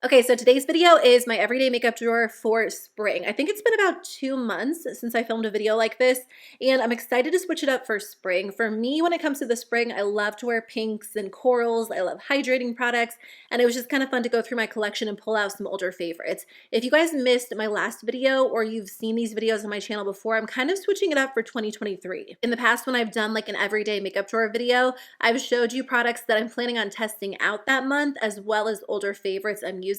Okay, so today's video is my everyday makeup drawer for spring. I think it's been about 2 months since I filmed a video like this, and I'm excited to switch it up for spring. For me, when it comes to the spring, I love to wear pinks and corals. I love hydrating products, and it was just kind of fun to go through my collection and pull out some older favorites. If you guys missed my last video or you've seen these videos on my channel before, I'm kind of switching it up for 2023. In the past, when I've done like an everyday makeup drawer video, I've showed you products that I'm planning on testing out that month, as well as older favorites I'm using.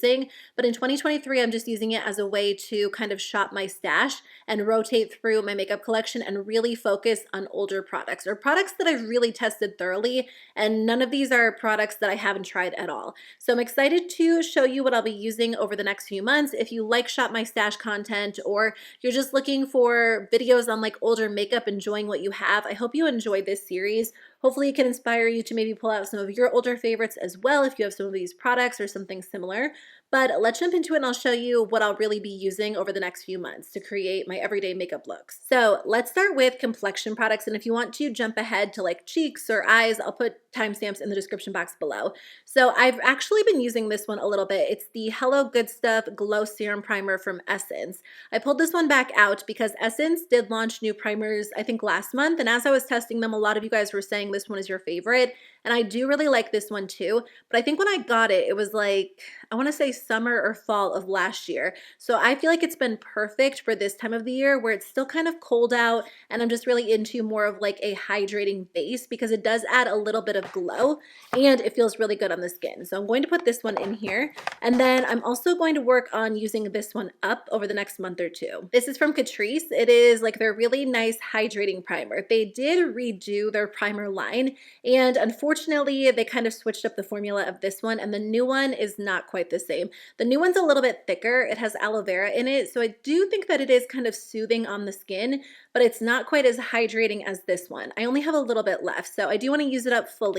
But in 2023, I'm just using it as a way to kind of shop my stash and rotate through my makeup collection and really focus on older products or products that I've really tested thoroughly. And none of these are products that I haven't tried at all. So I'm excited to show you what I'll be using over the next few months. If you like shop my stash content or you're just looking for videos on like older makeup, enjoying what you have, I hope you enjoy this series. Hopefully it can inspire you to maybe pull out some of your older favorites as well if you have some of these products or something similar. But let's jump into it and I'll show you what I'll really be using over the next few months to create my everyday makeup looks. So let's start with complexion products. And if you want to jump ahead to like cheeks or eyes, I'll put timestamps in the description box below. So I've actually been using this one a little bit. It's the Hello Good Stuff Glow Serum Primer from Essence. I pulled this one back out because Essence did launch new primers, I think last month. And as I was testing them, a lot of you guys were saying this one is your favorite. And I do really like this one too. But I think when I got it, it was like, I want to say summer or fall of last year. So I feel like it's been perfect for this time of the year where it's still kind of cold out and I'm just really into more of like a hydrating base because it does add a little bit of glow and it feels really good on the skin. So I'm going to put this one in here, and then I'm also going to work on using this one up over the next month or two. This is from Catrice. It is like their really nice hydrating primer. They did redo their primer line, and unfortunately they kind of switched up the formula of this one, and the new one is not quite the same. The new one's a little bit thicker. It has aloe vera in it, so I do think that it is kind of soothing on the skin, but it's not quite as hydrating as this one. I only have a little bit left, so I do want to use it up fully.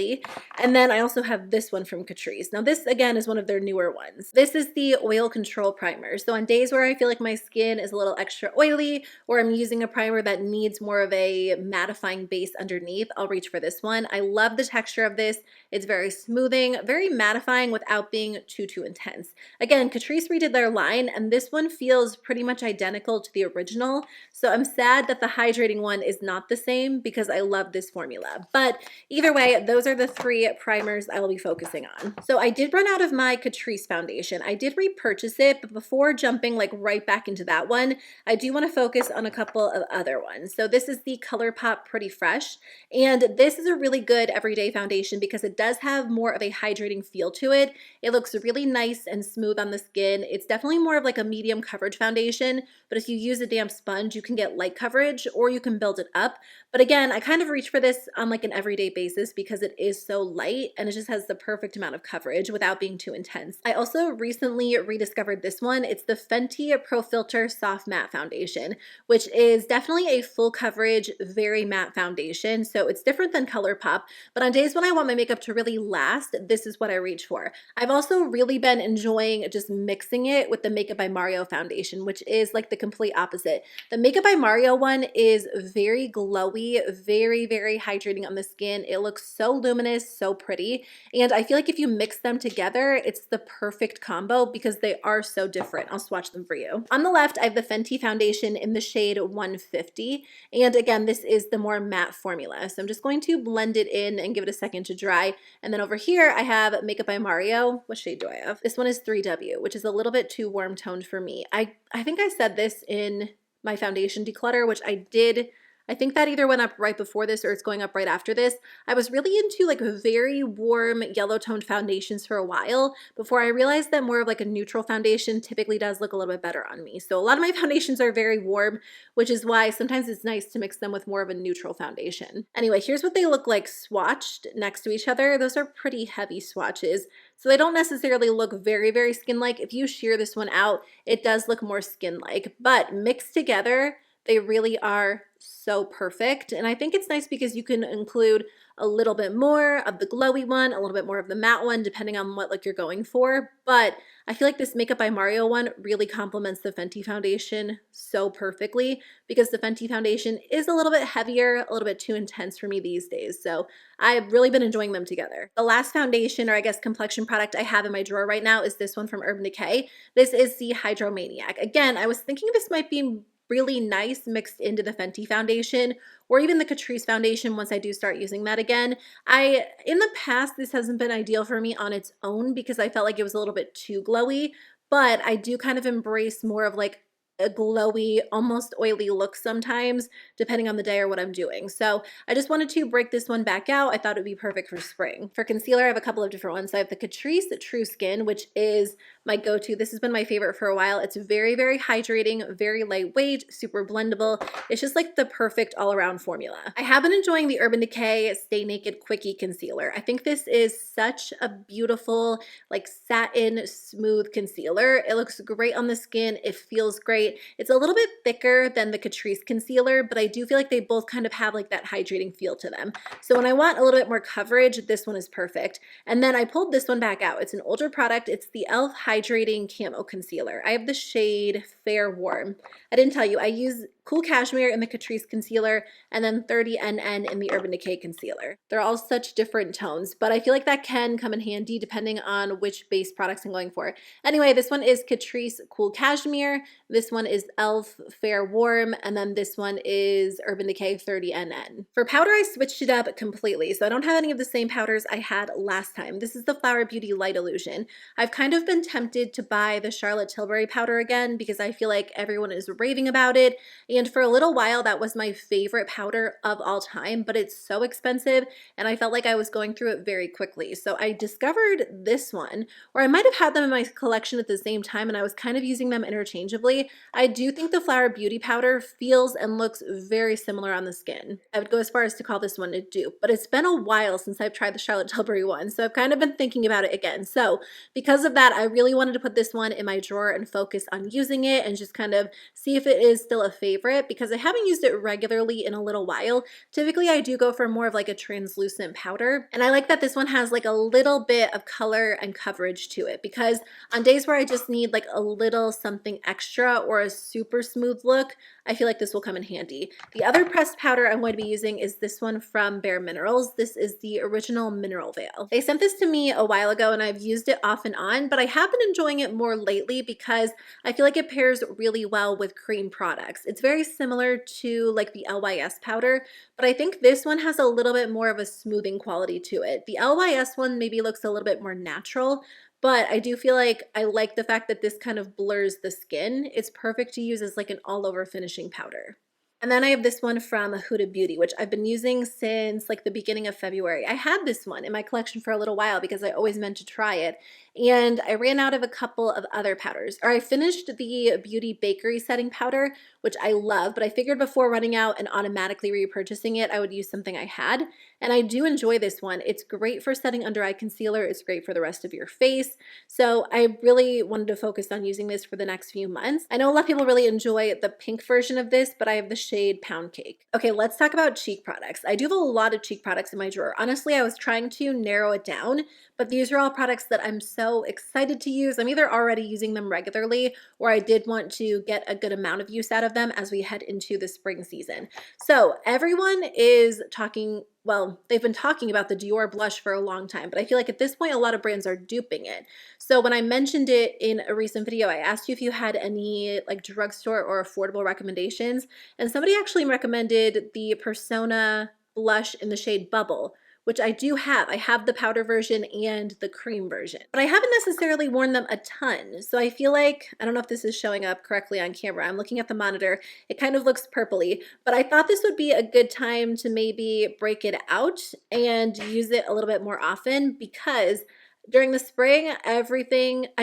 And then I also have this one from Catrice. Now this again is one of their newer ones. This is the Oil Control Primer. So on days where I feel like my skin is a little extra oily or I'm using a primer that needs more of a mattifying base underneath, I'll reach for this one. I love the texture of this. It's very smoothing, very mattifying without being too intense. Again, Catrice redid their line and this one feels pretty much identical to the original. So I'm sad that the hydrating one is not the same because I love this formula. But either way, those are the three primers I will be focusing on. So I did run out of my Catrice foundation. I did repurchase it, but before jumping like right back into that one, I do want to focus on a couple of other ones. So this is the ColourPop Pretty Fresh, and this is a really good everyday foundation because it does have more of a hydrating feel to it. It looks really nice and smooth on the skin. It's definitely more of like a medium coverage foundation, but if you use a damp sponge, you can get light coverage or you can build it up. But again, I kind of reach for this on like an everyday basis because it is so light and it just has the perfect amount of coverage without being too intense. I also recently rediscovered this one. It's the Fenty Pro Filter Soft Matte Foundation, which is definitely a full coverage, very matte foundation. So it's different than ColourPop, but on days when I want my makeup to really last, this is what I reach for. I've also really been enjoying just mixing it with the Makeup by Mario foundation, which is like the complete opposite. The Makeup by Mario one is very glowy, very hydrating on the skin. It looks so luminous, so pretty, and I feel like if you mix them together, it's the perfect combo because they are so different. I'll swatch them for you. On the left, I have the Fenty foundation in the shade 150, and again, this is the more matte formula. So I'm just going to blend it in and give it a second to dry. And then over here, I have Makeup by Mario. What shade do I have? This one is 3W, which is a little bit too warm toned for me. I think I said this in my foundation declutter, which I did. I think that either went up right before this or it's going up right after this. I was really into like very warm yellow toned foundations for a while before I realized that more of like a neutral foundation typically does look a little bit better on me. So a lot of my foundations are very warm, which is why sometimes it's nice to mix them with more of a neutral foundation. Anyway, here's what they look like swatched next to each other. Those are pretty heavy swatches, so they don't necessarily look very skin-like. If you shear this one out, it does look more skin-like, but mixed together, They really are so perfect. And I think it's nice because you can include a little bit more of the glowy one, a little bit more of the matte one, depending on what look you're going for. But I feel like this Makeup by Mario one really complements the Fenty foundation so perfectly because the Fenty foundation is a little bit heavier, a little bit too intense for me these days. So I've really been enjoying them together. The last foundation, or I guess complexion product I have in my drawer right now is this one from Urban Decay. This is the Hydromaniac. Again, I was thinking this might be really nice mixed into the Fenty foundation or even the Catrice foundation once I do start using that again. In the past, this hasn't been ideal for me on its own because I felt like it was a little bit too glowy, but I do kind of embrace more of like a glowy, almost oily look sometimes, depending on the day or what I'm doing. So I just wanted to break this one back out. I thought it would be perfect for spring. For concealer, I have a couple of different ones. So I have the Catrice True Skin, which is my go-to. This has been my favorite for a while. It's very, very hydrating, very lightweight, super blendable. It's just like the perfect all-around formula. I have been enjoying the Urban Decay Stay Naked Quickie Concealer. I think this is such a beautiful, like satin, smooth concealer. It looks great on the skin. It feels great. It's a little bit thicker than the Catrice concealer, but I do feel like they both kind of have like that hydrating feel to them. So when I want a little bit more coverage, this one is perfect. And then I pulled this one back out. It's an older product. It's the e.l.f. Hydrating Camo Concealer. I have the shade Fair Warm. I didn't tell you, I use Cool Cashmere in the Catrice concealer and then 30NN in the Urban Decay concealer. They're all such different tones, but I feel like that can come in handy depending on which base products I'm going for. Anyway, this one is Catrice Cool Cashmere. This one is e.l.f. Fair Warm, and then this one is Urban Decay 30NN. For powder, I switched it up completely, so I don't have any of the same powders I had last time. This is the Flower Beauty Light Illusion. I've kind of been tempted to buy the Charlotte Tilbury powder again because I feel like everyone is raving about it, and for a little while that was my favorite powder of all time, but it's so expensive and I felt like I was going through it very quickly. So I discovered this one, or I might have had them in my collection at the same time and I was kind of using them interchangeably. I do think the Flower Beauty powder feels and looks very similar on the skin. I would go as far as to call this one a dupe, but it's been a while since I've tried the Charlotte Tilbury one, so I've kind of been thinking about it again. So because of that, I really wanted to put this one in my drawer and focus on using it and just kind of see if it is still a favorite because I haven't used it regularly in a little while. Typically, I do go for more of like a translucent powder, and I like that this one has like a little bit of color and coverage to it because on days where I just need like a little something extra or a super smooth look, I feel like this will come in handy. The other pressed powder I'm going to be using is this one from Bare Minerals. This is the Original Mineral Veil. They sent this to me a while ago and I've used it off and on, but I have been enjoying it more lately because I feel like it pairs really well with cream products. It's very similar to like the LYS powder, but I think this one has a little bit more of a smoothing quality to it. The LYS one maybe looks a little bit more natural, but I do feel like I like the fact that this kind of blurs the skin. It's perfect to use as like an all-over finishing powder. And then I have this one from Huda Beauty, which I've been using since like the beginning of February. I had this one in my collection for a little while because I always meant to try it. And I ran out of a couple of other powders. Or I finished the Beauty Bakery setting powder, which I love, but I figured before running out and automatically repurchasing it, I would use something I had. And I do enjoy this one. It's great for setting under eye concealer. It's great for the rest of your face. So I really wanted to focus on using this for the next few months. I know a lot of people really enjoy the pink version of this, but I have the shade Pound Cake. Okay, let's talk about cheek products. I do have a lot of cheek products in my drawer. Honestly, I was trying to narrow it down, but these are all products that I'm so excited to use. I'm either already using them regularly or I did want to get a good amount of use out of them as we head into the spring season. So everyone is talking, well, they've been talking about the Dior blush for a long time, but I feel like at this point, a lot of brands are duping it. So when I mentioned it in a recent video, I asked you if you had any like drugstore or affordable recommendations, and somebody actually recommended the Persona blush in the shade Bubble, which I do have. I have the powder version and the cream version, but I haven't necessarily worn them a ton. So I feel like, I don't know if this is showing up correctly on camera. I'm looking at the monitor. It kind of looks purpley, but I thought this would be a good time to maybe break it out and use it a little bit more often because during the spring, I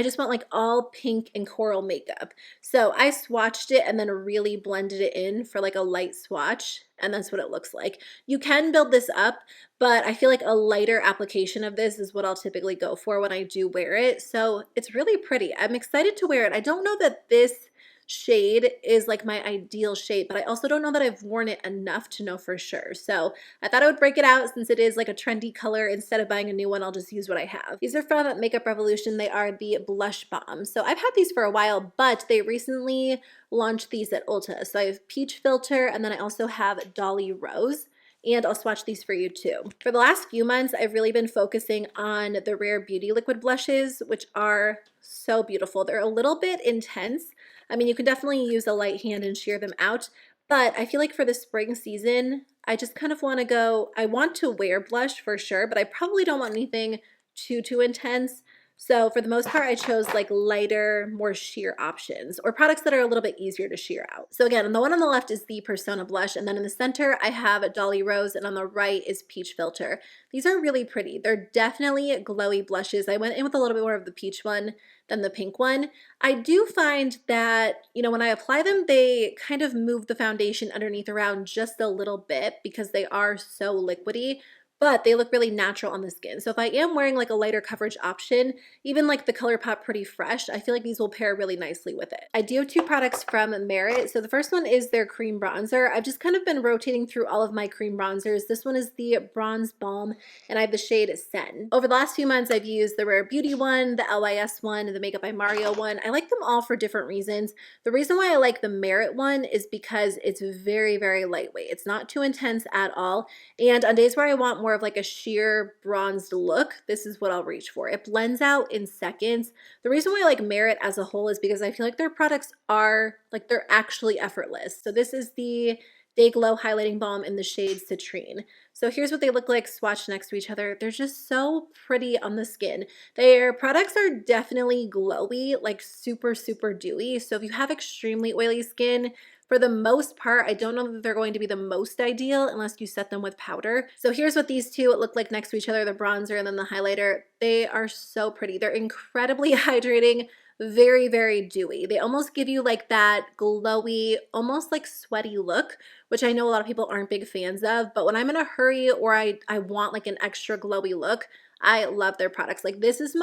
just want like all pink and coral makeup. So I swatched it and then really blended it in for like a light swatch, and that's what it looks like. You can build this up, but I feel like a lighter application of this is what I'll typically go for when I do wear it. So it's really pretty. I'm excited to wear it. I don't know that this shade is like my ideal shade, but I also don't know that I've worn it enough to know for sure. So I thought I would break it out since it is like a trendy color. Instead of buying a new one, I'll just use what I have. These are from Makeup Revolution. They are the blush bombs. So I've had these for a while, but they recently launched these at Ulta. So I have Peach Filter, and then I also have Dolly Rose. And I'll swatch these for you too. For the last few months, I've really been focusing on the Rare Beauty liquid blushes, which are so beautiful. They're a little bit intense. I mean, you can definitely use a light hand and sheer them out, but I feel like for the spring season, I just kind of want to go, I want to wear blush for sure, but I probably don't want anything too intense. So for the most part, I chose like lighter, more sheer options or products that are a little bit easier to sheer out. So again, the one on the left is the Persona blush, and then in the center, I have Dolly Rose, and on the right is Peach Filter. These are really pretty. They're definitely glowy blushes. I went in with a little bit more of the peach one than the pink one. I do find that, you know, when I apply them, they kind of move the foundation underneath around just a little bit because they are so liquidy, but they look really natural on the skin. So if I am wearing like a lighter coverage option, even like the ColourPop Pretty Fresh, I feel like these will pair really nicely with it. I do have two products from Merit. So the first one is their cream bronzer. I've just kind of been rotating through all of my cream bronzers. This one is the Bronze Balm, and I have the shade Sen. Over the last few months, I've used the Rare Beauty one, the LYS one, and the Makeup by Mario one. I like them all for different reasons. The reason why I like the Merit one is because it's very lightweight. It's not too intense at all. And on days where I want more of like a sheer bronzed look, this is what I'll reach for. It blends out in seconds. The reason why I like Merit as a whole is because I feel like their products are like, they're actually effortless. So this is the Day Glow Highlighting Balm in the shade Citrine. So here's what they look like swatched next to each other. They're just so pretty on the skin. Their products are definitely glowy, like super dewy. So if you have extremely oily skin, for the most part, I don't know that they're going to be the most ideal unless you set them with powder. So here's what these two look like next to each other, the bronzer and then the highlighter. They are so pretty. They're incredibly hydrating, very dewy. They almost give you like that glowy, almost like sweaty look, which I know a lot of people aren't big fans of, but when I'm in a hurry or I want like an extra glowy look, I love their products. Like this is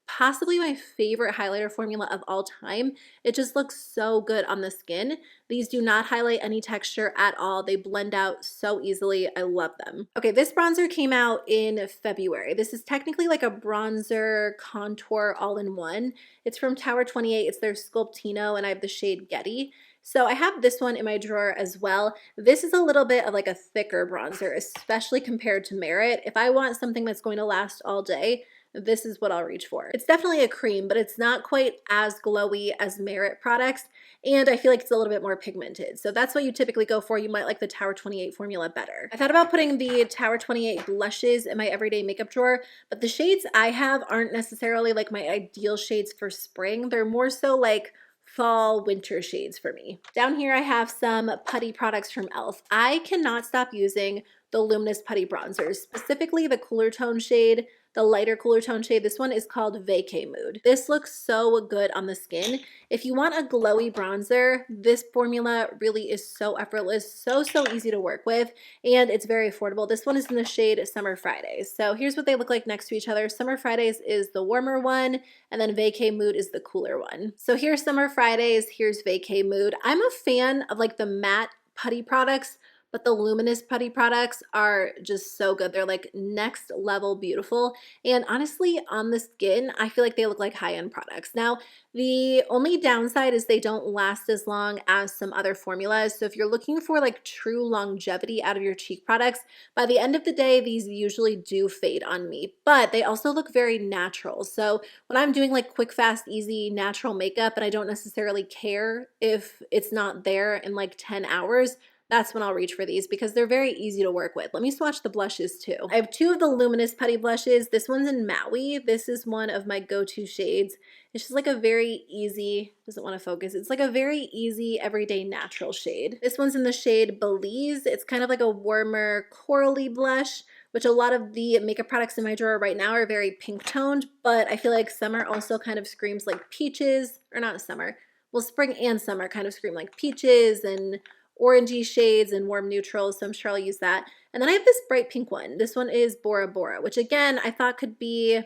possibly my favorite highlighter formula of all time. It just looks so good on the skin. These do not highlight any texture at all. They blend out so easily. I love them. Okay, this bronzer came out in February. This is technically like a bronzer contour all-in-one. It's from Tower 28. It's their Sculptino, and I have the shade Getty. So I have this one in my drawer as well. This is a little bit of like a thicker bronzer, especially compared to Merit. If I want something that's going to last all day, this is what I'll reach for. It's definitely a cream, but it's not quite as glowy as Merit products, and I feel like it's a little bit more pigmented. So that's what you typically go for. You might like the Tower 28 formula better. I thought about putting the Tower 28 blushes in my everyday makeup drawer, but the shades I have aren't necessarily like my ideal shades for spring. They're more so like fall winter shades for me. Down here I have some putty products from e.l.f. I cannot stop using the luminous putty bronzers, specifically the cooler tone shade, the lighter cooler tone shade. This one is called Vacay Mood. This looks so good on the skin. If you want a glowy bronzer, this formula really is so effortless, so easy to work with, and it's very affordable. This one is in the shade Summer Fridays. So here's what they look like next to each other. Summer Fridays is the warmer one, and then Vacay Mood is the cooler one. So here's Summer Fridays, here's Vacay Mood. I'm a fan of like the matte putty products, but the luminous putty products are just so good. They're like next level beautiful. And honestly, on the skin, I feel like they look like high-end products. Now, the only downside is they don't last as long as some other formulas. So if you're looking for like true longevity out of your cheek products, by the end of the day, these usually do fade on me, but they also look very natural. So when I'm doing like quick, fast, easy, natural makeup, and I don't necessarily care if it's not there in like 10 hours, that's when I'll reach for these because they're very easy to work with. Let me swatch the blushes too. I have two of the luminous putty blushes. This one's in Maui. This is one of my go-to shades. It's just like a very easy, doesn't want to focus. It's like a very easy, everyday natural shade. This one's in the shade Belize. It's kind of like a warmer corally blush, which a lot of the makeup products in my drawer right now are very pink toned, but I feel like summer also kind of screams like peaches, or not summer. Well, spring and summer kind of scream like peaches and orangey shades and warm neutrals, so I'm sure I'll use that. And then I have this bright pink one. This one is Bora Bora, which again, I thought could be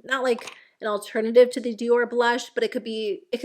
not like an alternative to the Dior blush, but it could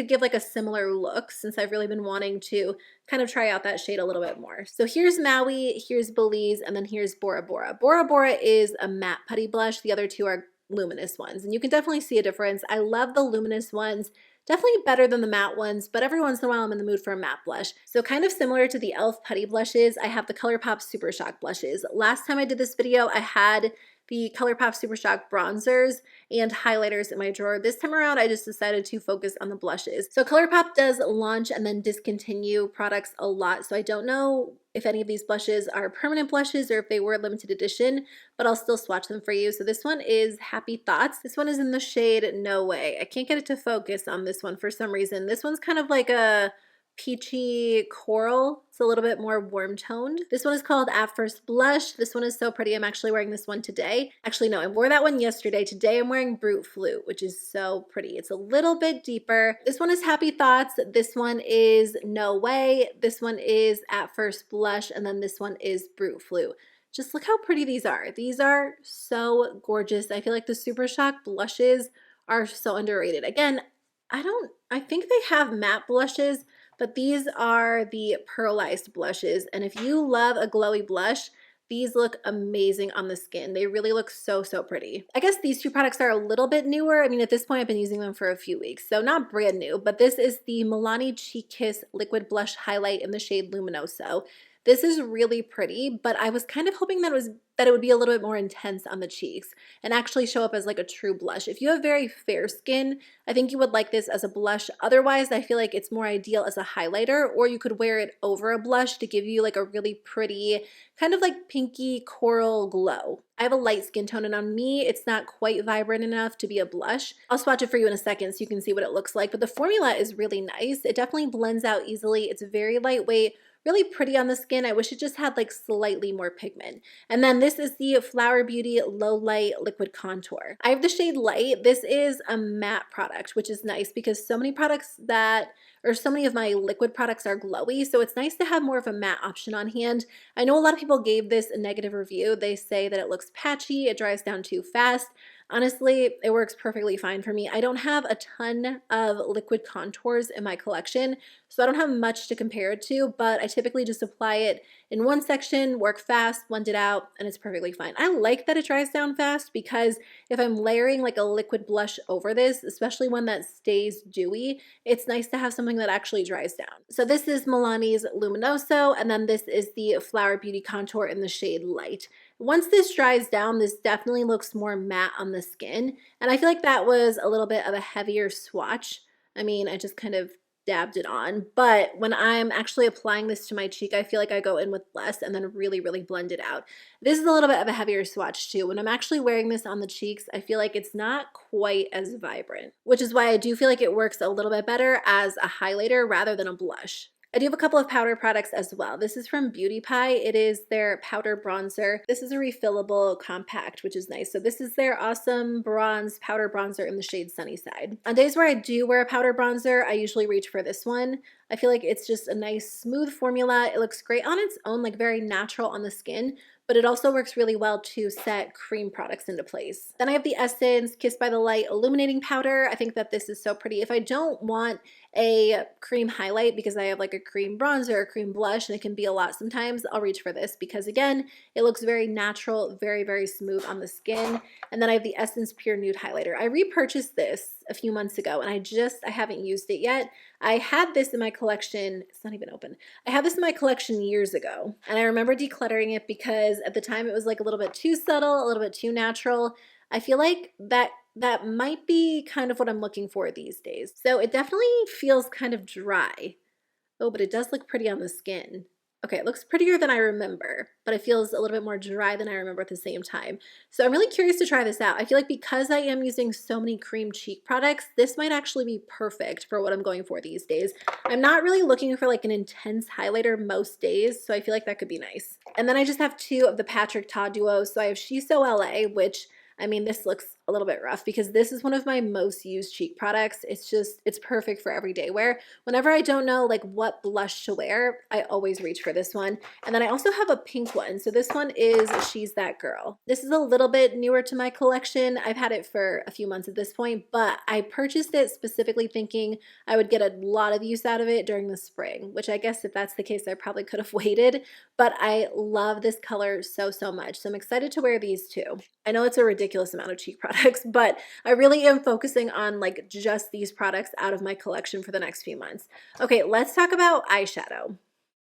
give like a similar look since I've really been wanting to kind of try out that shade a little bit more. So here's Maui, here's Belize, and then here's Bora Bora. Bora Bora is a matte putty blush. The other two are luminous ones, and you can definitely see a difference. I love the luminous ones. Definitely better than the matte ones, but every once in a while I'm in the mood for a matte blush. So kind of similar to the e.l.f. putty blushes, I have the ColourPop Super Shock blushes. Last time I did this video, I had the ColourPop Super Shock bronzers and highlighters in my drawer. This time around, I just decided to focus on the blushes. So ColourPop does launch and then discontinue products a lot, so I don't know if any of these blushes are permanent blushes or if they were limited edition, but I'll still swatch them for you. So this one is Happy Thoughts. This one is in the shade No Way. I can't get it to focus on this one for some reason. This one's kind of like a peachy coral. It's a little bit more warm toned. This one is called At First Blush. This one is so pretty. I'm actually wearing this one today. Actually, no, I wore that one yesterday. Today I'm wearing Brute Flute, which is so pretty. It's a little bit deeper. This one is Happy Thoughts. This one is No Way. This one is At First Blush. And then this one is Brute Flute. Just look how pretty these are. These are so gorgeous. I feel like the Super Shock blushes are so underrated. Again, I think they have matte blushes, but these are the pearlized blushes. And if you love a glowy blush, these look amazing on the skin. They really look so, so pretty. I guess these two products are a little bit newer. I mean, at this point, I've been using them for a few weeks, so not brand new, but this is the Milani Cheek Kiss Liquid Blush Highlight in the shade Luminoso. This is really pretty, but I was kind of hoping that it would be a little bit more intense on the cheeks and actually show up as like a true blush. If you have very fair skin, I think you would like this as a blush. Otherwise, I feel like it's more ideal as a highlighter, or you could wear it over a blush to give you like a really pretty kind of like pinky coral glow. I have a light skin tone, and on me, it's not quite vibrant enough to be a blush. I'll swatch it for you in a second so you can see what it looks like, but the formula is really nice. It definitely blends out easily. It's very lightweight, really pretty on the skin. I wish it just had like slightly more pigment. And then this is the Flower Beauty Low Light Liquid Contour. I have the shade Light. This is a matte product, which is nice because so many of my liquid products are glowy, so it's nice to have more of a matte option on hand. I know a lot of people gave this a negative review. They say that it looks patchy, it dries down too fast. Honestly, it works perfectly fine for me. I don't have a ton of liquid contours in my collection, so I don't have much to compare it to, but I typically just apply it in one section, work fast, blend it out, and it's perfectly fine. I like that it dries down fast because if I'm layering like a liquid blush over this, especially one that stays dewy, it's nice to have something that actually dries down. So this is Milani's Luminoso, and then this is the Flower Beauty Contour in the shade Light. Once this dries down, this definitely looks more matte on the skin, and I feel like that was a little bit of a heavier swatch. I mean, I just kind of dabbed it on, but when I'm actually applying this to my cheek, I feel like I go in with less and then really, really blend it out. This is a little bit of a heavier swatch too. When I'm actually wearing this on the cheeks, I feel like it's not quite as vibrant, which is why I do feel like it works a little bit better as a highlighter rather than a blush. I do have a couple of powder products as well. This is from Beauty Pie. It is their powder bronzer. This is a refillable compact, which is nice. So this is their awesome bronze powder bronzer in the shade Sunny Side. On days where I do wear a powder bronzer, I usually reach for this one. I feel like it's just a nice smooth formula. It looks great on its own, like very natural on the skin, but it also works really well to set cream products into place. Then I have the Essence Kissed by the Light Illuminating Powder. I think that this is so pretty. If I don't want a cream highlight because I have like a cream bronzer or cream blush, and it can be a lot sometimes, I'll reach for this because again, it looks very natural, very, very smooth on the skin. And then I have the Essence Pure Nude Highlighter. I repurchased this a few months ago and I haven't used it yet. I had this in my collection, it's not even open. I had this in my collection years ago, and I remember decluttering it because at the time it was like a little bit too subtle, a little bit too natural. I feel like that might be kind of what I'm looking for these days. So it definitely feels kind of dry. Oh, but it does look pretty on the skin. Okay, it looks prettier than I remember, but it feels a little bit more dry than I remember at the same time. So I'm really curious to try this out. I feel like because I am using so many cream cheek products, this might actually be perfect for what I'm going for these days. I'm not really looking for like an intense highlighter most days, so I feel like that could be nice. And then I just have two of the Patrick Ta duos. So I have She's So LA, which I mean, this looks a little bit rough because this is one of my most used cheek products. It's perfect for everyday wear. Whenever I don't know like what blush to wear, I always reach for this one. And then I also have a pink one. So this one is She's That Girl. This is a little bit newer to my collection. I've had it for a few months at this point, but I purchased it specifically thinking I would get a lot of use out of it during the spring, which I guess if that's the case, I probably could have waited, but I love this color so, so much. So I'm excited to wear these too. I know it's a ridiculous amount of cheek products, but I really am focusing on like just these products out of my collection for the next few months. Okay, let's talk about eyeshadow.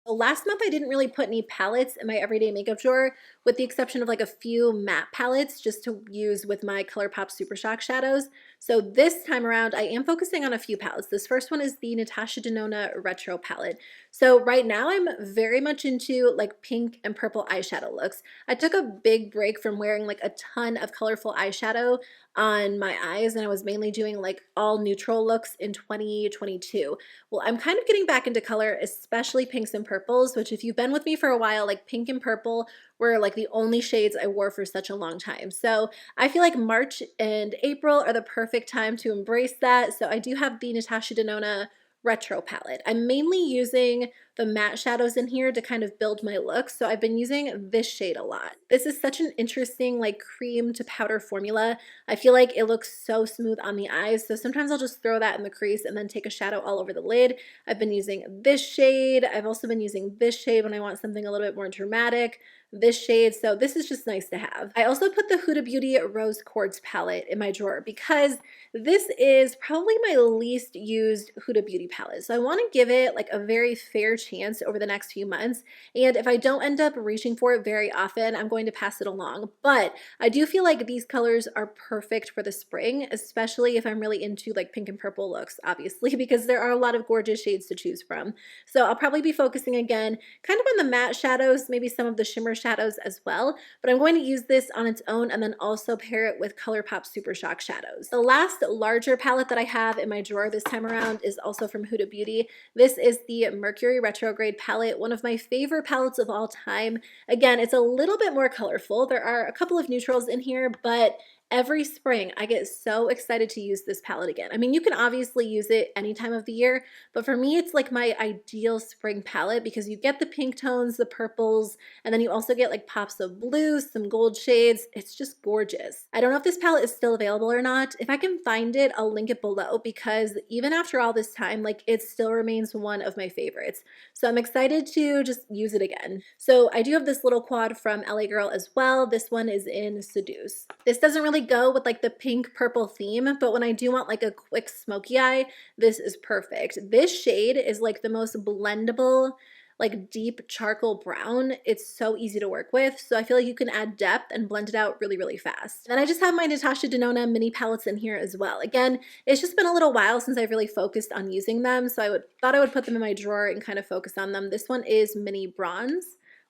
So last month I didn't really put any palettes in my everyday makeup drawer with the exception of like a few matte palettes just to use with my ColourPop Super Shock shadows. So this time around I am focusing on a few palettes. This first one is the Natasha Denona Retro palette. So right now I'm very much into like pink and purple eyeshadow looks. I took a big break from wearing like a ton of colorful eyeshadow on my eyes and I was mainly doing like all neutral looks in 2022. Well, I'm kind of getting back into color, especially pinks and purples, which if you've been with me for a while, like pink and purple were like the only shades I wore for such a long time. So I feel like March and April are the perfect time to embrace that. So I do have the Natasha Denona Retro palette. I'm mainly using the matte shadows in here to kind of build my look. So I've been using this shade a lot. This is such an interesting like cream to powder formula. I feel like it looks so smooth on the eyes. So sometimes I'll just throw that in the crease and then take a shadow all over the lid. I've been using this shade. I've also been using this shade when I want something a little bit more dramatic. This shade, so this is just nice to have. I also put the Huda Beauty Rose Quartz palette in my drawer because this is probably my least used Huda Beauty palette. So I want to give it like a very fair chance over the next few months. And if I don't end up reaching for it very often, I'm going to pass it along. But I do feel like these colors are perfect for the spring, especially if I'm really into like pink and purple looks, obviously, because there are a lot of gorgeous shades to choose from. So I'll probably be focusing again kind of on the matte shadows, maybe some of the shimmer shadows as well, but I'm going to use this on its own and then also pair it with ColourPop Super Shock shadows. The last larger palette that I have in my drawer this time around is also from Huda Beauty. This is the Mercury Retrograde palette, one of my favorite palettes of all time. Again, it's a little bit more colorful. There are a couple of neutrals in here, but every spring, I get so excited to use this palette again. I mean, you can obviously use it any time of the year, but for me, it's like my ideal spring palette because you get the pink tones, the purples, and then you also get like pops of blues, some gold shades. It's just gorgeous. I don't know if this palette is still available or not. If I can find it, I'll link it below because even after all this time, like it still remains one of my favorites. So I'm excited to just use it again. So I do have this little quad from LA Girl as well. This one is in Seduce. This doesn't really go with like the pink purple theme, but when I do want like a quick smoky eye, this is perfect. This shade is like the most blendable, like deep charcoal brown. It's so easy to work with. So I feel like you can add depth and blend it out really, really fast. Then I just have my Natasha Denona mini palettes in here as well. Again, it's just been a little while since I've really focused on using them. So thought I would put them in my drawer and kind of focus on them. This one is Mini Bronze.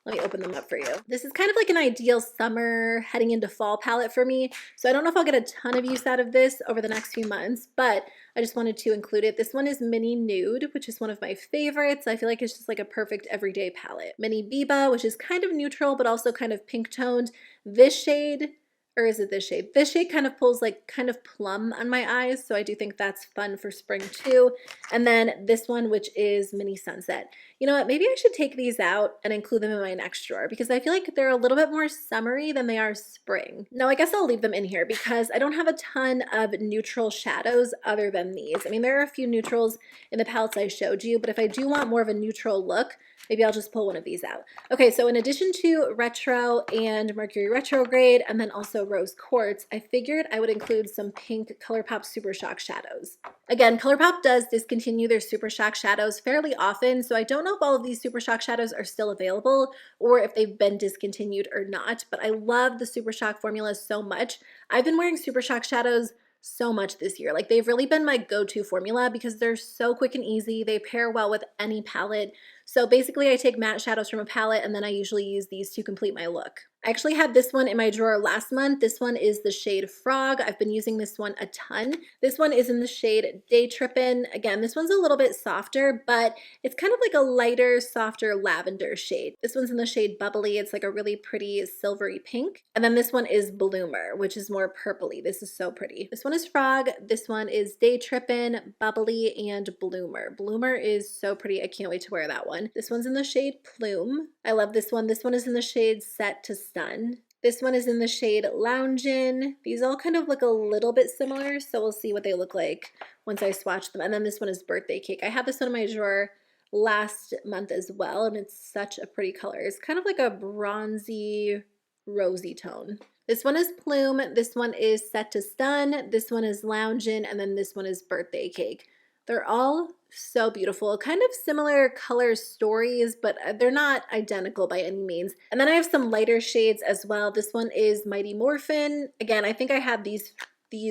Let me open them up for you. This is kind of like an ideal summer heading into fall palette for me. So I don't know if I'll get a ton of use out of this over the next few months, but I just wanted to include it. This one is Mini Nude, which is one of my favorites. I feel like it's just like a perfect everyday palette. Mini Biba, which is kind of neutral, but also kind of pink toned. This shade, or is it this shade? This shade kind of pulls like kind of plum on my eyes, so I do think that's fun for spring too. And then this one, which is Mini Sunset. You know what, maybe I should take these out and include them in my next drawer because I feel like they're a little bit more summery than they are spring. No, I guess I'll leave them in here because I don't have a ton of neutral shadows other than these. I mean, there are a few neutrals in the palettes I showed you, but if I do want more of a neutral look, maybe I'll just pull one of these out. Okay, so in addition to Retro and Mercury Retrograde and then also Rose Quartz, I figured I would include some pink ColourPop Super Shock shadows. Again, ColourPop does discontinue their Super Shock shadows fairly often, so I don't know if all of these Super Shock shadows are still available or if they've been discontinued or not, but I love the Super Shock formula so much. I've been wearing Super Shock shadows so much this year. Like they've really been my go-to formula because they're so quick and easy. They pair well with any palette. So basically I take matte shadows from a palette and then I usually use these to complete my look. I actually had this one in my drawer last month. This one is the shade Frog. I've been using this one a ton. This one is in the shade Day Trippin'. Again, this one's a little bit softer, but it's kind of like a lighter, softer lavender shade. This one's in the shade Bubbly. It's like a really pretty silvery pink. And then this one is Bloomer, which is more purpley. This is so pretty. This one is Frog. This one is Day Trippin', Bubbly, and Bloomer. Bloomer is so pretty. I can't wait to wear that one. This one's in the shade Plume. I love this one. This one is in the shade Set to Stun. This one is in the shade Loungin'. These all kind of look a little bit similar, so we'll see what they look like once I swatch them. And then this one is Birthday Cake. I had this one in my drawer last month as well, and it's such a pretty color. It's kind of like a bronzy, rosy tone. This one is Plume. This one is Set to Stun. This one is Loungin', and then this one is Birthday Cake. They're all so beautiful, kind of similar color stories, but they're not identical by any means. And then I have some lighter shades as well. This one is Mighty Morphin. Again, I think I had these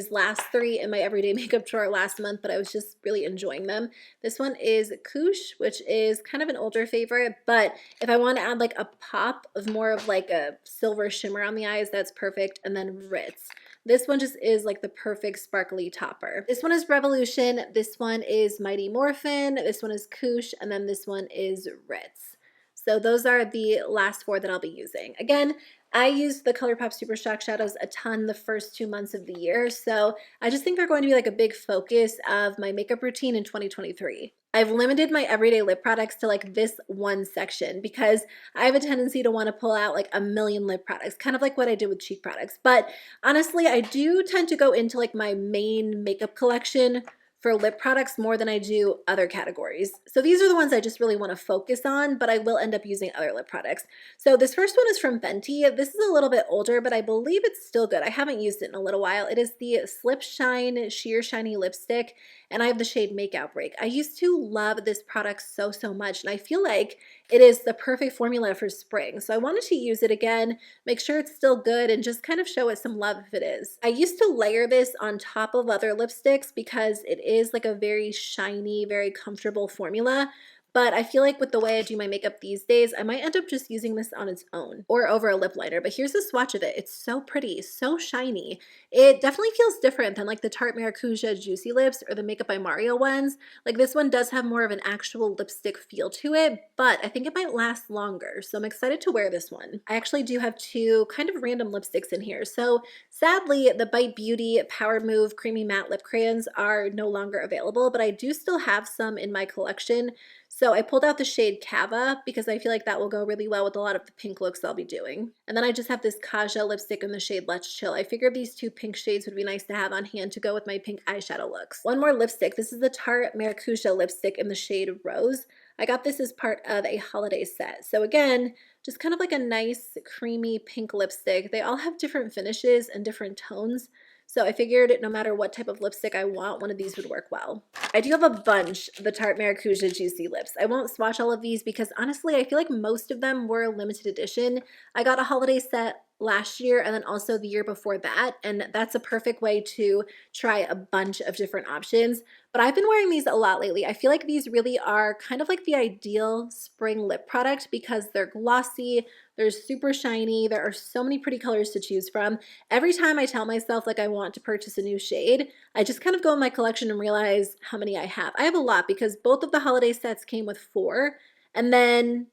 last three in my everyday makeup drawer last month, but I was just really enjoying them. This one is Koosh, which is kind of an older favorite, but if I want to add like a pop of more of like a silver shimmer on the eyes, that's perfect. And then Ritz. This one just is like the perfect sparkly topper. This one is Revolution. This one is Mighty Morphin. This one is Koosh. And then this one is Ritz. So those are the last four that I'll be using. Again, I used the ColourPop Super Shock Shadows a ton the first 2 months of the year, so I just think they're going to be like a big focus of my makeup routine in 2023. I've limited my everyday lip products to like this one section because I have a tendency to want to pull out like a million lip products, kind of like what I did with cheek products. But honestly, I do tend to go into like my main makeup collection for lip products more than I do other categories. So these are the ones I just really want to focus on, but I will end up using other lip products. So this first one is from Fenty. This is a little bit older, but I believe it's still good. I haven't used it in a little while. It is the Slip Shine Sheer Shiny Lipstick, and I have the shade Make Outbreak. I used to love this product so much, and I feel like it is the perfect formula for spring. So I wanted to use it again, make sure it's still good, and just kind of show it some love if it is. I used to layer this on top of other lipsticks because it is like a very shiny, very comfortable formula. But I feel like with the way I do my makeup these days, I might end up just using this on its own or over a lip liner. But here's a swatch of it. It's so pretty, so shiny. It definitely feels different than like the Tarte Maracuja Juicy Lips or the Makeup by Mario ones. Like this one does have more of an actual lipstick feel to it, but I think it might last longer. So I'm excited to wear this one. I actually do have two kind of random lipsticks in here. So sadly, the Bite Beauty Power Move Creamy Matte Lip Crayons are no longer available, but I do still have some in my collection. So I pulled out the shade Cava because I feel like that will go really well with a lot of the pink looks I'll be doing. And then I just have this Kaja lipstick in the shade Let's Chill. I figured these two pink shades would be nice to have on hand to go with my pink eyeshadow looks. One more lipstick. This is the Tarte Maracuja lipstick in the shade Rose. I got this as part of a holiday set. So again, just kind of like a nice creamy pink lipstick. They all have different finishes and different tones. So I figured no matter what type of lipstick I want, one of these would work well. I do have a bunch of the Tarte Maracuja Juicy Lips. I won't swatch all of these because honestly, I feel like most of them were limited edition. I got a holiday set last year and then also the year before that, and that's a perfect way to try a bunch of different options. But I've been wearing these a lot lately. I feel like these really are kind of like the ideal spring lip product because they're glossy, they're super shiny, there are so many pretty colors to choose from. Every time I tell myself like I want to purchase a new shade, I just kind of go in my collection and realize how many I have. I have a lot because both of the holiday sets came with four, and then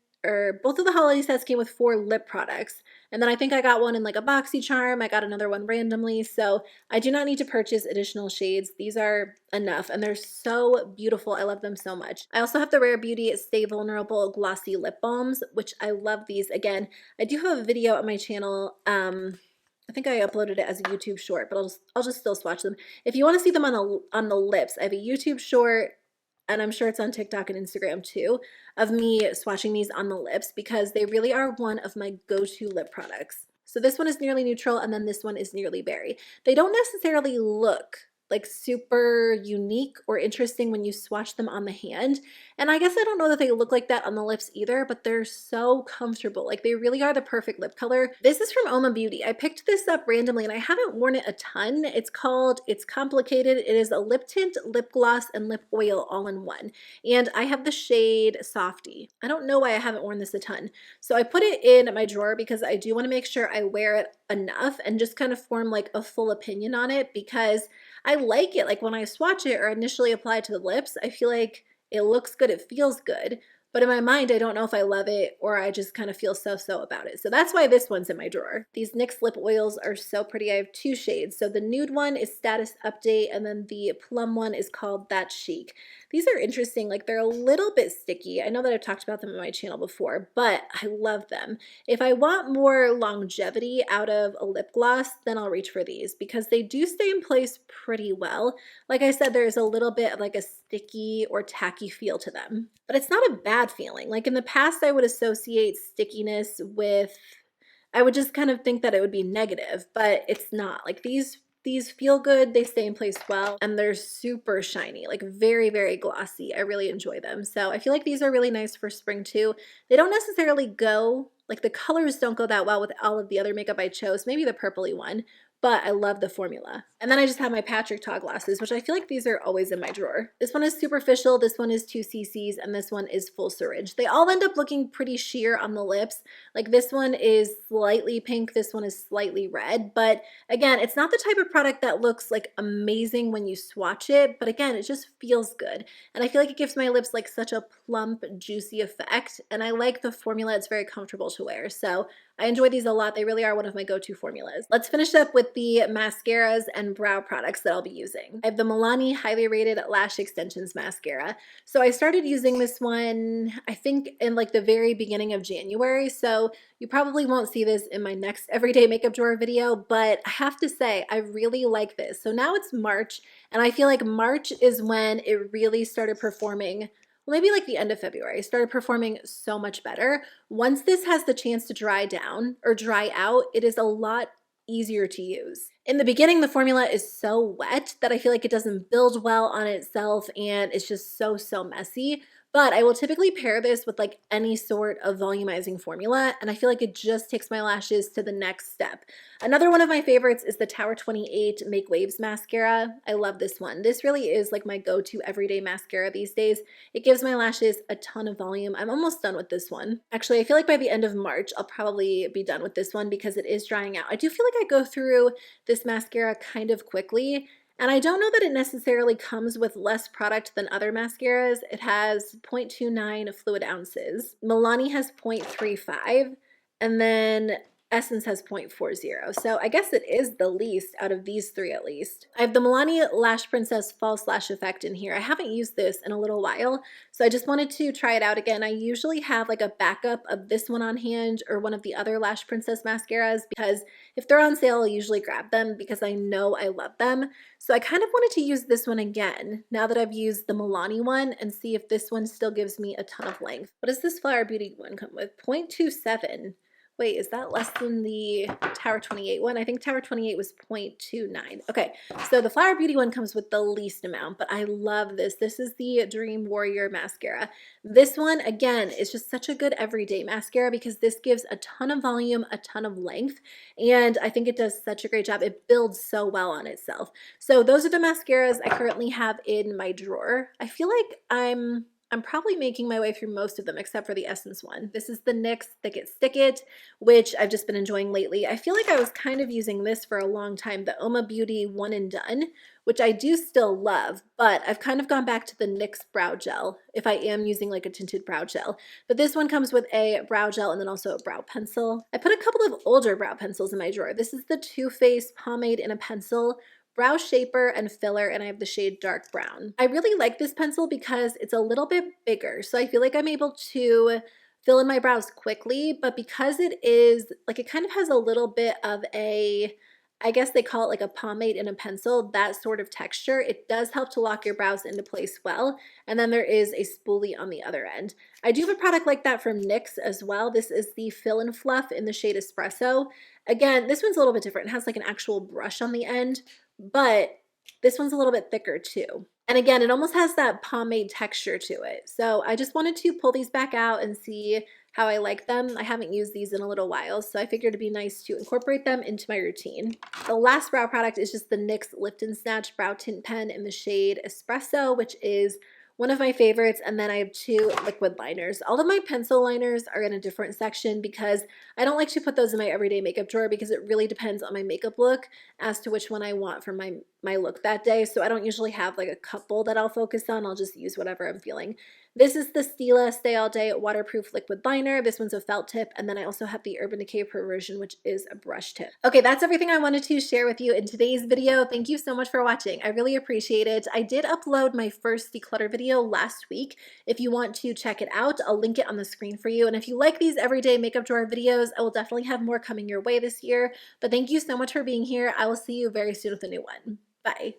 both of the holiday sets came with 4 lip products. And then I think I got one in like a BoxyCharm. I got another one randomly. So I do not need to purchase additional shades. These are enough and they're so beautiful. I love them so much. I also have the Rare Beauty Stay Vulnerable Glossy Lip Balms, which I love these. Again, I do have a video on my channel. I think I uploaded it as a YouTube short, but I'll just still swatch them. If you want to see them on the lips, I have a YouTube short, and I'm sure it's on TikTok and Instagram too, of me swatching these on the lips because they really are one of my go-to lip products. So this one is Nearly Neutral and then this one is Nearly Berry. They don't necessarily look like super unique or interesting when you swatch them on the hand. And I guess I don't know that they look like that on the lips either, but they're so comfortable. Like they really are the perfect lip color. This is from Oma Beauty. I picked this up randomly and I haven't worn it a ton. It's called It's Complicated. It is a lip tint, lip gloss, and lip oil all in one. And I have the shade Softy. I don't know why I haven't worn this a ton. So I put it in my drawer because I do want to make sure I wear it enough and just kind of form like a full opinion on it, because I like it. Like when I swatch it or initially apply it to the lips, I feel like it looks good, it feels good. But in my mind, I don't know if I love it or I just kind of feel so-so about it. So that's why this one's in my drawer. These NYX lip oils are so pretty. I have two shades. So the nude one is Status Update, and then the plum one is called That Chic. These are interesting. Like they're a little bit sticky. I know that I've talked about them on my channel before, but I love them. If I want more longevity out of a lip gloss, then I'll reach for these because they do stay in place pretty well. Like I said, there's a little bit of like a sticky or tacky feel to them, but it's not a bad feeling. Like in the past, I would associate stickiness with, I would just kind of think that it would be negative, but it's not. Like these feel good, they stay in place well, and they're super shiny, like very, very glossy. I really enjoy them. So I feel like these are really nice for spring too. They don't necessarily go, like the colors don't go that well with all of the other makeup I chose, maybe the purpley one, but I love the formula. And then I just have my Patrick Ta glasses, which I feel like these are always in my drawer. This one is superficial, this one is 2cc, and this one is full syringe. They all end up looking pretty sheer on the lips. Like this one is slightly pink, this one is slightly red, but again, it's not the type of product that looks like amazing when you swatch it, but again, it just feels good. And I feel like it gives my lips like such a plump, juicy effect, and I like the formula. It's very comfortable to wear. So I enjoy these a lot. They really are one of my go-to formulas. Let's finish up with the mascaras and brow products that I'll be using. I have the Milani Highly Rated Lash Extensions Mascara. So I started using this one, I think in like the very beginning of January. So you probably won't see this in my next everyday makeup drawer video, but I have to say, I really like this. So now it's March, and I feel like March is when it really started performing. Well, maybe like the end of February, started performing so much better. Once this has the chance to dry down or dry out, it is a lot easier to use. In the beginning, the formula is so wet that I feel like it doesn't build well on itself and it's just so messy. But I will typically pair this with like any sort of volumizing formula, and I feel like it just takes my lashes to the next step. Another one of my favorites is the Tower 28 Make Waves Mascara. I love this one. This really is like my go-to everyday mascara these days. It gives my lashes a ton of volume. I'm almost done with this one. Actually, I feel like by the end of March, I'll probably be done with this one because it is drying out. I do feel like I go through this mascara kind of quickly. And I don't know that it necessarily comes with less product than other mascaras. It has 0.29 fluid ounces. Milani has 0.35, and then Essence has 0.40. So I guess it is the least out of these three at least. I have the Milani Lash Princess False Lash Effect in here. I haven't used this in a little while, so I just wanted to try it out again. I usually have like a backup of this one on hand or one of the other Lash Princess mascaras because if they're on sale, I'll usually grab them because I know I love them. So I kind of wanted to use this one again now that I've used the Milani one and see if this one still gives me a ton of length. What does this Flower Beauty one come with? 0.27. Wait, is that less than the Tower 28 one? I think Tower 28 was 0.29. Okay, so the Flower Beauty one comes with the least amount, but I love this. This is the Dream Warrior Mascara. This one, again, is just such a good everyday mascara because this gives a ton of volume, a ton of length, and I think it does such a great job. It builds so well on itself. So those are the mascaras I currently have in my drawer. I feel like I'm probably making my way through most of them except for the Essence one. This is the NYX Thick It Stick It, which I've just been enjoying lately. I feel like I was kind of using this for a long time, the Oma Beauty One and Done, which I do still love, but I've kind of gone back to the NYX Brow Gel if I am using like a tinted brow gel. But this one comes with a brow gel and then also a brow pencil. I put a couple of older brow pencils in my drawer. This is the Too Faced Pomade in a Pencil, Brow Shaper, and Filler, and I have the shade Dark Brown. I really like this pencil because it's a little bit bigger, so I feel like I'm able to fill in my brows quickly, but because it is, like it kind of has a little bit of a, I guess they call it like a pomade in a pencil, that sort of texture, it does help to lock your brows into place well, and then there is a spoolie on the other end. I do have a product like that from NYX as well. This is the Fill and Fluff in the shade Espresso. Again, this one's a little bit different. It has like an actual brush on the end, but This one's a little bit thicker too. And again, it almost has that pomade texture to it. So I just wanted to pull these back out and see how I like them. I haven't used these in a little while, so I figured it'd be nice to incorporate them into my routine. The last brow product is just the NYX Lift and Snatch Brow Tint Pen in the shade Espresso, which is one of my favorites. And then I have two liquid liners. All of my pencil liners are in a different section because I don't like to put those in my everyday makeup drawer because it really depends on my makeup look as to which one I want for my look that day. So I don't usually have like a couple that I'll focus on. I'll just use whatever I'm feeling. This is the Stila Stay All Day Waterproof Liquid Liner. This one's a felt tip. And then I also have the Urban Decay Perversion, which is a brush tip. Okay, that's everything I wanted to share with you in today's video. Thank you so much for watching. I really appreciate it. I did upload my first declutter video last week. If you want to check it out, I'll link it on the screen for you. And if you like these everyday makeup drawer videos, I will definitely have more coming your way this year. But thank you so much for being here. I will see you very soon with a new one. Bye.